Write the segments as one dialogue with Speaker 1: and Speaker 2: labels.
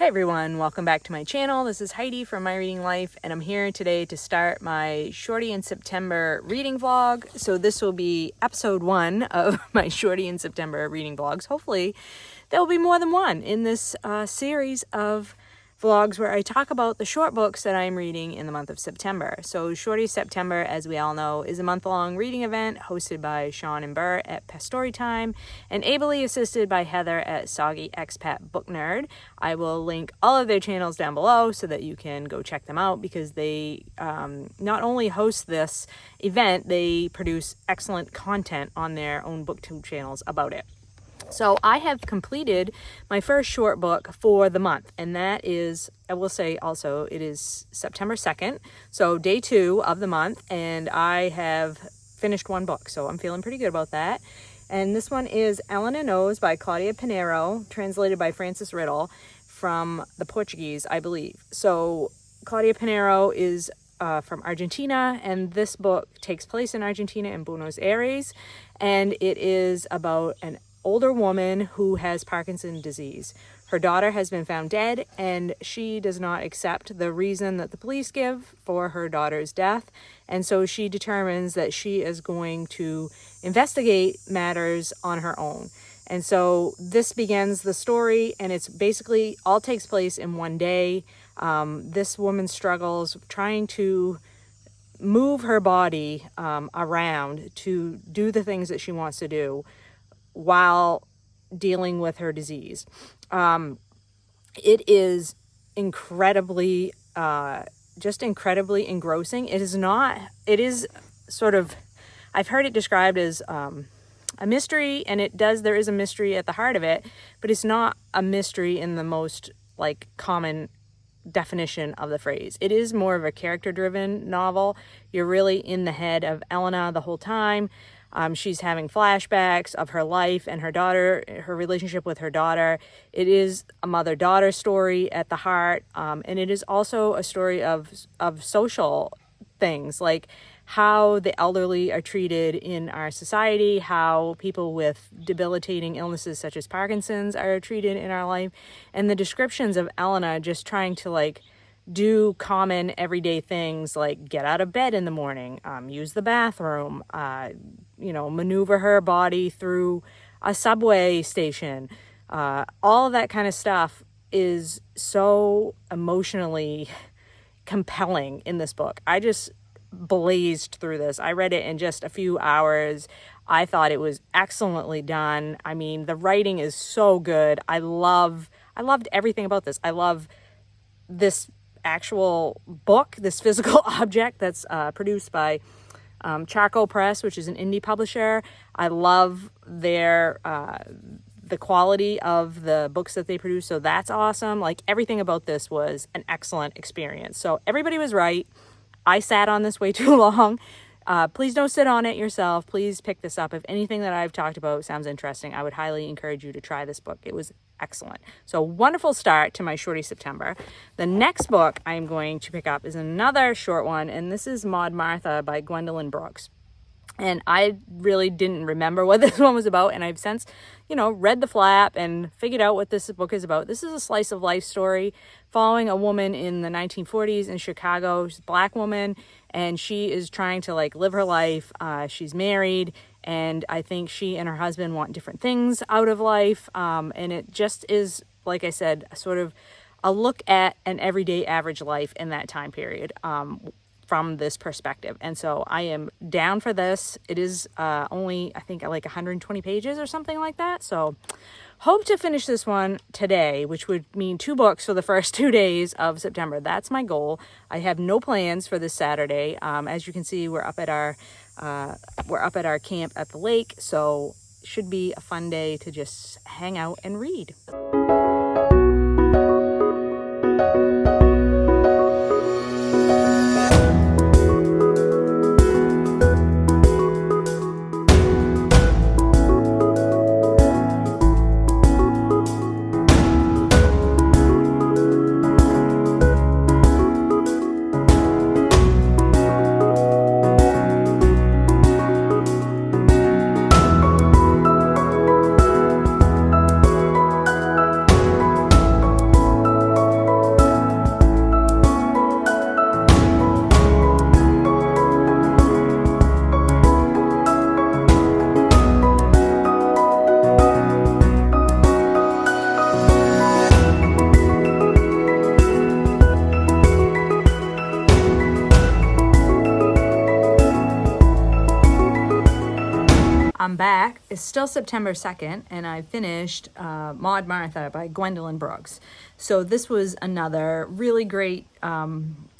Speaker 1: Hey everyone, welcome back to my channel. This is Heidi from My Reading Life, and I'm here today to start my Shorty in September reading vlog. So this will be episode 1 of my Shorty in September reading vlogs. Hopefully there will be more than one in this series of vlogs where I talk about the short books that I'm reading in the month of September. So Shorty September, as we all know, is a month-long reading event hosted by Sean and Bert at Story Time and ably assisted by Heather at Soggy Expat Book Nerd. I will link all of their channels down below so that you can go check them out because they not only host this event, they produce excellent content on their own booktube channels about it. So I have completed my first short book for the month, and that is, I will say also, it is September 2nd, so day 2 of the month, and I have finished one book, so I'm feeling pretty good about that. And this one is Eleanor Knows by Claudia Pineiro, translated by Francis Riddle from the Portuguese, I believe. So Claudia Pineiro is from Argentina, and this book takes place in Argentina in Buenos Aires, and it is about an older woman who has Parkinson's disease. Her daughter has been found dead, and she does not accept the reason that the police give for her daughter's death. And so she determines that she is going to investigate matters on her own. And so this begins the story, and it's basically all takes place in one day. This woman struggles trying to move her body around to do the things that she wants to do while dealing with her disease. It is incredibly, just incredibly engrossing. It is sort of, I've heard it described as a mystery, and there is a mystery at the heart of it, but it's not a mystery in the most common definition of the phrase. It is more of a character-driven novel. You're really in the head of Elena the whole time. She's having flashbacks of her life and her daughter, her relationship with her daughter. It is a mother-daughter story at the heart, and it is also a story of social things, like how the elderly are treated in our society, how people with debilitating illnesses such as Parkinson's are treated in our life, and the descriptions of Elena just trying to do common everyday things like get out of bed in the morning, use the bathroom, maneuver her body through a subway station. All of that kind of stuff is so emotionally compelling in this book. I just blazed through this. I read it in just a few hours. I thought it was excellently done. I mean, the writing is so good. I loved everything about this. I love this actual book, this physical object that's produced by Charcoal Press, which is an indie publisher. I love the quality of the books that they produce, so that's awesome. Everything about this was an excellent experience. So everybody was right. I sat on this way too long. Please don't sit on it yourself. Please pick this up. If anything that I've talked about sounds interesting, I would highly encourage you to try this book. It was excellent. So wonderful start to my Shorty September. The next book I'm going to pick up is another short one, and this is Maud Martha by Gwendolyn Brooks. And I really didn't remember what this one was about, and I've since, read the flap and figured out what this book is about. This is a slice of life story following a woman in the 1940s in Chicago. She's a Black woman, and she is trying to live her life. She's married, and I think she and her husband want different things out of life. And it just is, like I said, sort of a look at an everyday average life in that time period. From this perspective. And so I am down for this. It is only, I think, 120 pages or something like that. So hope to finish this one today, which would mean 2 books for the first 2 days of September. That's my goal. I have no plans for this Saturday. As you can see, we're up at our camp at the lake. So it should be a fun day to just hang out and read. I'm back. It's still September 2nd, and I finished Maud Martha by Gwendolyn Brooks. So this was another really great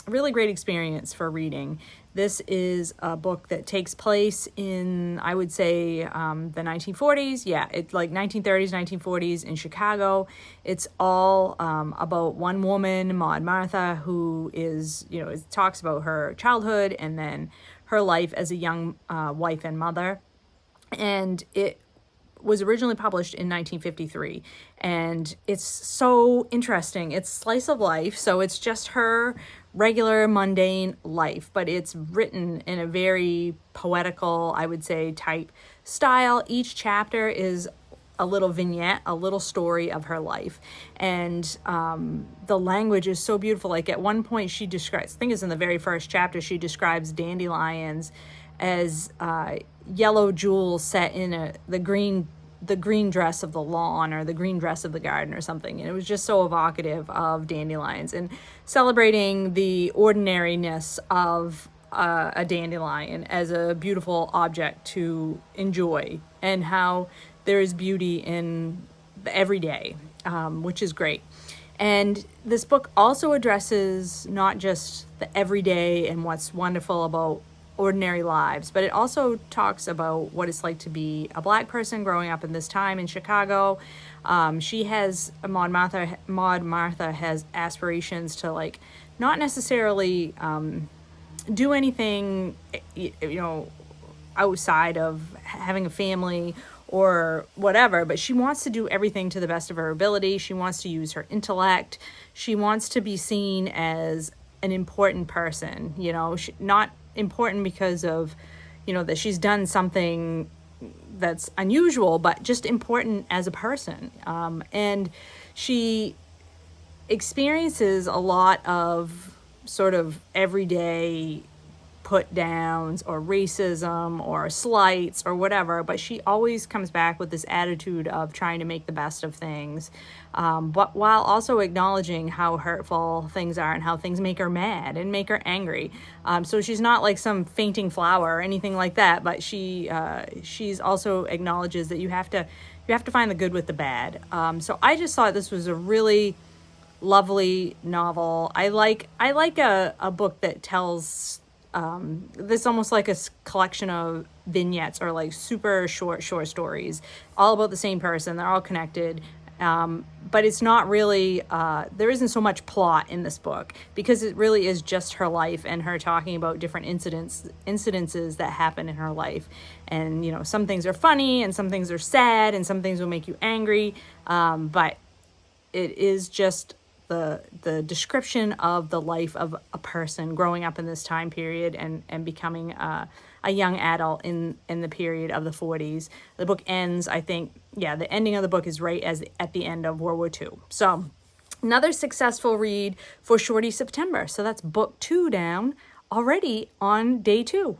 Speaker 1: experience for reading. This is a book that takes place in, I would say, the 1940s. Yeah, it's like 1930s, 1940s in Chicago. It's all about one woman, Maud Martha, who is, it talks about her childhood and then her life as a young wife and mother. And it was originally published in 1953, and it's so interesting. It's slice of life, so it's just her regular mundane life, but it's written in a very poetical, I would say, type style. Each chapter is a little vignette, a little story of her life, and the language is so beautiful. Like at one point she describes, I think it's in the very first chapter, she describes dandelions as yellow jewels set in the green dress of the lawn or the green dress of the garden or something. And it was just so evocative of dandelions and celebrating the ordinariness of a dandelion as a beautiful object to enjoy, and how there is beauty in the everyday, which is great. And this book also addresses not just the everyday and what's wonderful about ordinary lives, but it also talks about what it's like to be a Black person growing up in this time in Chicago. Maud Martha has aspirations to, like, not necessarily do anything, outside of having a family or whatever, but she wants to do everything to the best of her ability. She wants to use her intellect. She wants to be seen as an important person, not important because of, that she's done something that's unusual, but just important as a person. And she experiences a lot of sort of everyday put downs or racism or slights or whatever, but she always comes back with this attitude of trying to make the best of things, but while also acknowledging how hurtful things are and how things make her mad and make her angry. So she's not like some fainting flower or anything like that, but she's also acknowledges that you have to find the good with the bad. So I just thought this was a really lovely novel. I like a book that tells this almost like a collection of vignettes or like super short stories, all about the same person. They're all connected, but it's not really, there isn't so much plot in this book because it really is just her life and her talking about different incidences that happen in her life. And, some things are funny and some things are sad and some things will make you angry, but it is just the description of the life of a person growing up in this time period and becoming a young adult in the period of the 40s. The book ends, I think, the ending of the book is right at the end of World War II. So another successful read for Shorty September. So that's book 2 down already on day 2.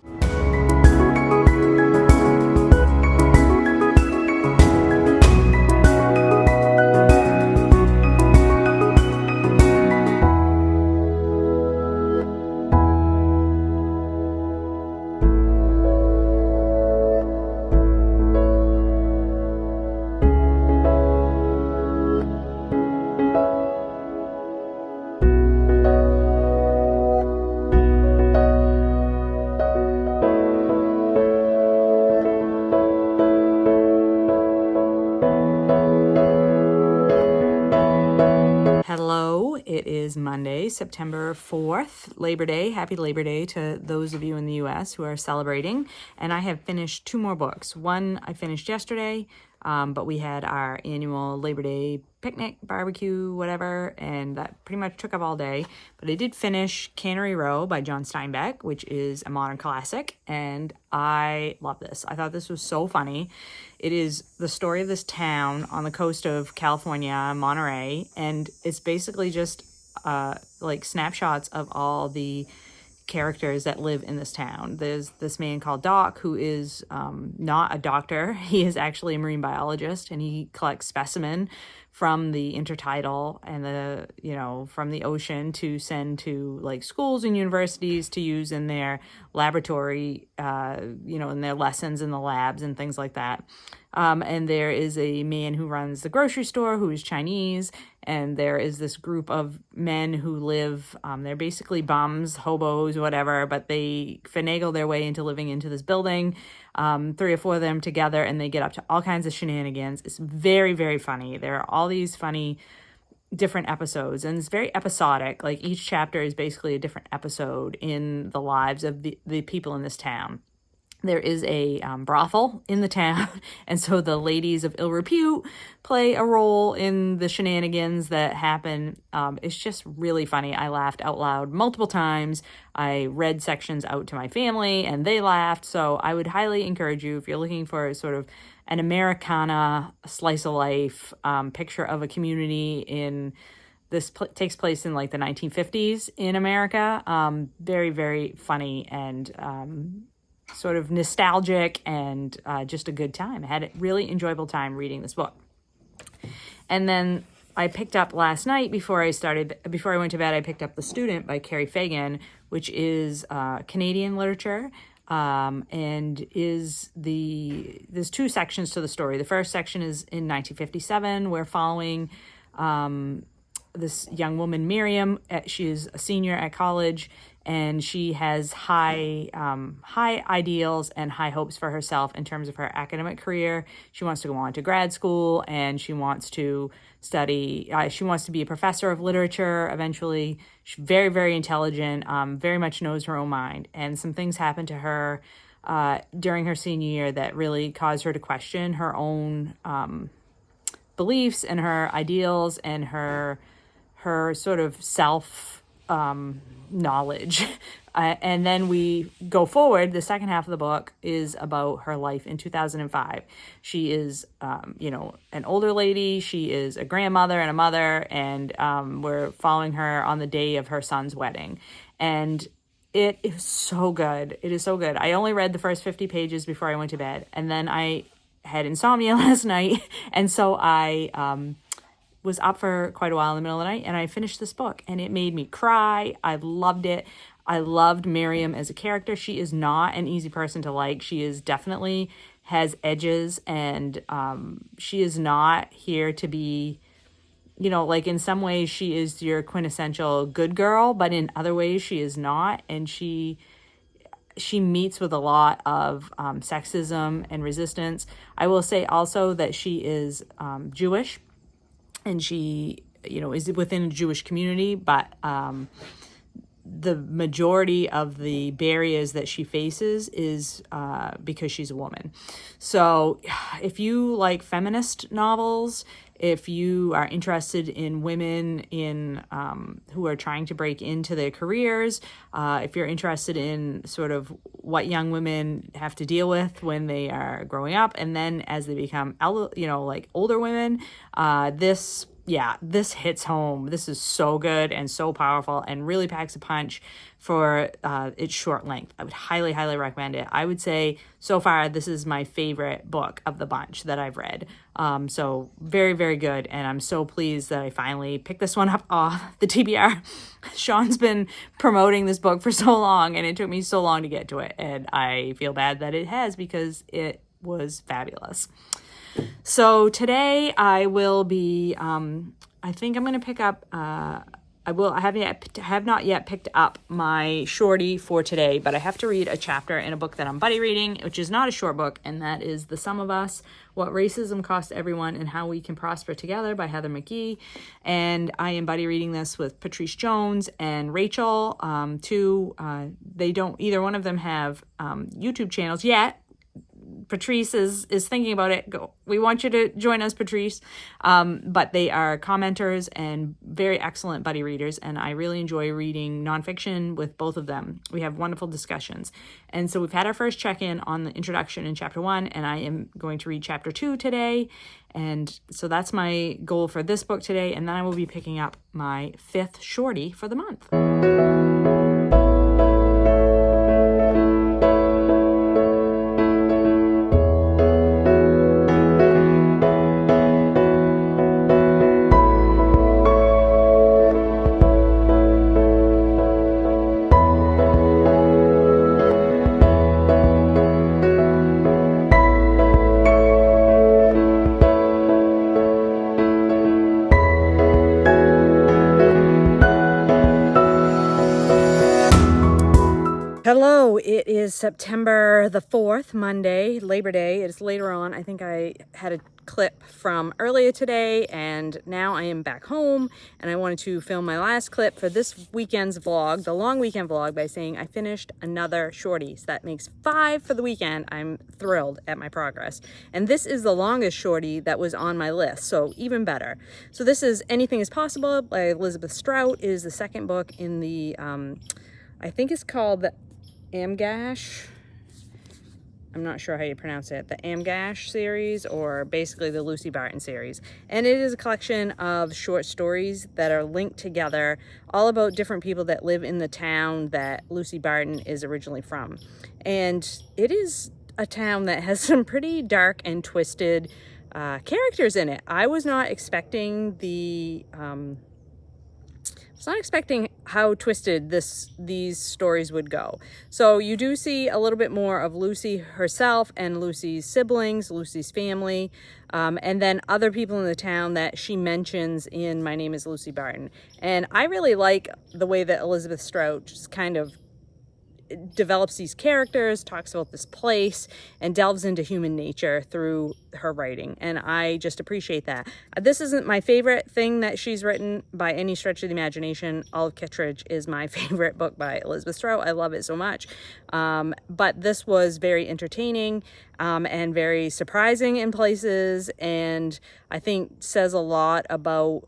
Speaker 1: Hello, it is Monday, September 4th, Labor Day. Happy Labor Day to those of you in the U.S. who are celebrating. And I have finished 2 more books. One I finished yesterday, but we had our annual Labor Day picnic, barbecue, whatever, and that pretty much took up all day. But I did finish Cannery by John Steinbeck, which is a modern classic, and I love this. I thought this was so funny. It is the story of this town on the coast of California, Monterey, and it's basically just like snapshots of all the characters that live in this town. There's this man called Doc, who is not a doctor. He is actually a marine biologist, and he collects specimen from the intertidal and the, from the ocean to send to like schools and universities to use in their laboratory, in their lessons in the labs and things like that. And there is a man who runs the grocery store who is Chinese, and there is this group of men who live, they're basically bums, hobos, whatever, but they finagle their way into living into this building, 3 or 4 of them together, and they get up to all kinds of shenanigans. It's very, very funny. There are all these funny different episodes, and it's very episodic. Like each chapter is basically a different episode in the lives of the people in this town. There is a brothel in the town, and so the ladies of ill repute play a role in the shenanigans that happen. It's just really funny. I laughed out loud multiple times. I read sections out to my family, and they laughed. So I would highly encourage you, if you're looking for sort of an Americana slice of life picture of a community in this takes place in like the 1950s in America. Very, very funny and sort of nostalgic and just a good time. I had a really enjoyable time reading this book. And then I picked up last night before I went to bed, I picked up The Student by Cary Fagan, which is Canadian literature. And there's 2 sections to the story. The first section is in 1957. We're following this young woman, Miriam. She is a senior at college, and she has high ideals and high hopes for herself in terms of her academic career. She wants to go on to grad school, and she wants to study. She wants to be a professor of literature eventually. She's very, very intelligent, very much knows her own mind. And some things happen to her during her senior year that really caused her to question her own beliefs and her ideals and her sort of self knowledge. And then we go forward. The second half of the book is about her life in 2005. She is, an older lady. She is a grandmother and a mother, and we're following her on the day of her son's wedding. And it is so good. It is so good. I only read the first 50 pages before I went to bed, and then I had insomnia last night, and so I was up for quite a while in the middle of the night, and I finished this book, and it made me cry. I loved it. I loved Miriam as a character. She is not an easy person to like. She is definitely has edges, and she is not here to be, like in some ways she is your quintessential good girl, but in other ways she is not. And she meets with a lot of sexism and resistance. I will say also that she is Jewish, and she, is within a Jewish community, but the majority of the barriers that she faces is because she's a woman. So if you like feminist novels, if you are interested in women who are trying to break into their careers, if you're interested in sort of what young women have to deal with when they are growing up, and then as they become, like older women, this hits home. This is so good and so powerful and really packs a punch for its short length. I would highly, highly recommend it. I would say so far this is my favorite book of the bunch that I've read. So very, very good. And I'm so pleased that I finally picked this one up off the TBR. Sean's been promoting this book for so long, and it took me so long to get to it. And I feel bad that it has, because it was fabulous. So today I will be, I think I'm going to pick up, I have not yet picked up my shorty for today, but I have to read a chapter in a book that I'm buddy reading, which is not a short book, and that is The Sum of Us, What Racism Costs Everyone and How We Can Prosper Together by Heather McGee. And I am buddy reading this with Patrice Jones and Rachel, either one of them have YouTube channels yet. Patrice is thinking about it. We want you to join us, Patrice. But they are commenters and very excellent buddy readers, and I really enjoy reading nonfiction with both of them. We have wonderful discussions. And so we've had our first check-in on the introduction in chapter 1, and I am going to read chapter 2 today. And so that's my goal for this book today, and then I will be picking up my 5th shorty for the month. Hello, it is September the 4th, Monday, Labor Day. It's later on. I think I had a clip from earlier today, and now I am back home, and I wanted to film my last clip for this weekend's vlog, the long weekend vlog, by saying I finished another shorty. So that makes 5 for the weekend. I'm thrilled at my progress. And this is the longest shorty that was on my list, so even better. So this is Anything is Possible by Elizabeth Strout. It is the second book in the, I think it's called the Amgash, I'm not sure how you pronounce it, the Amgash series, or basically the Lucy Barton series. And it is a collection of short stories that are linked together, all about different people that live in the town that Lucy Barton is originally from. And it is a town that has some pretty dark and twisted characters in it. I was not expecting how twisted these stories would go. So you do see a little bit more of Lucy herself and Lucy's siblings, Lucy's family, and then other people in the town that she mentions in My Name is Lucy Barton. And I really like the way that Elizabeth Strout just kind of develops these characters, talks about this place, and delves into human nature through her writing, and I just appreciate that. This isn't my favorite thing that she's written by any stretch of the imagination. Olive Kittredge is my favorite book by Elizabeth Strout. I love it so much, but this was very entertaining and very surprising in places, and I think says a lot about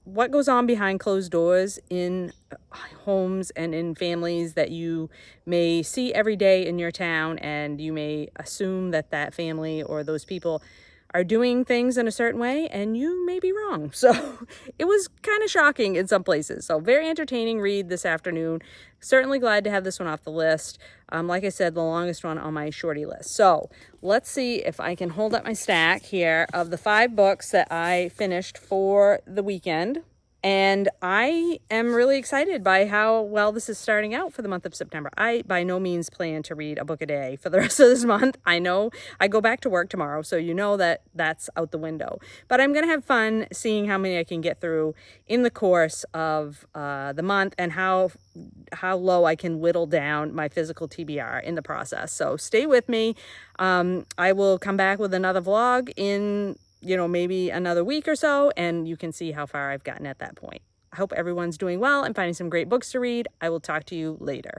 Speaker 1: what goes on behind closed doors in homes and in families that you may see every day in your town, and you may assume that that family or those people are doing things in a certain way, and you may be wrong. So it was kind of shocking in some places. So very entertaining read this afternoon. Certainly glad to have this one off the list. Like I said, the longest one on my shorty list. So let's see if I can hold up my stack here of the 5 books that I finished for the weekend. And I am really excited by how well this is starting out for the month of September. I by no means plan to read a book a day for the rest of this month. I know I go back to work tomorrow, so you know that that's out the window. But I'm going to have fun seeing how many I can get through in the course of the month, and how low I can whittle down my physical TBR in the process. So stay with me. I will come back with another vlog in maybe another week or so, and you can see how far I've gotten at that point. I hope everyone's doing well and finding some great books to read. I will talk to you later.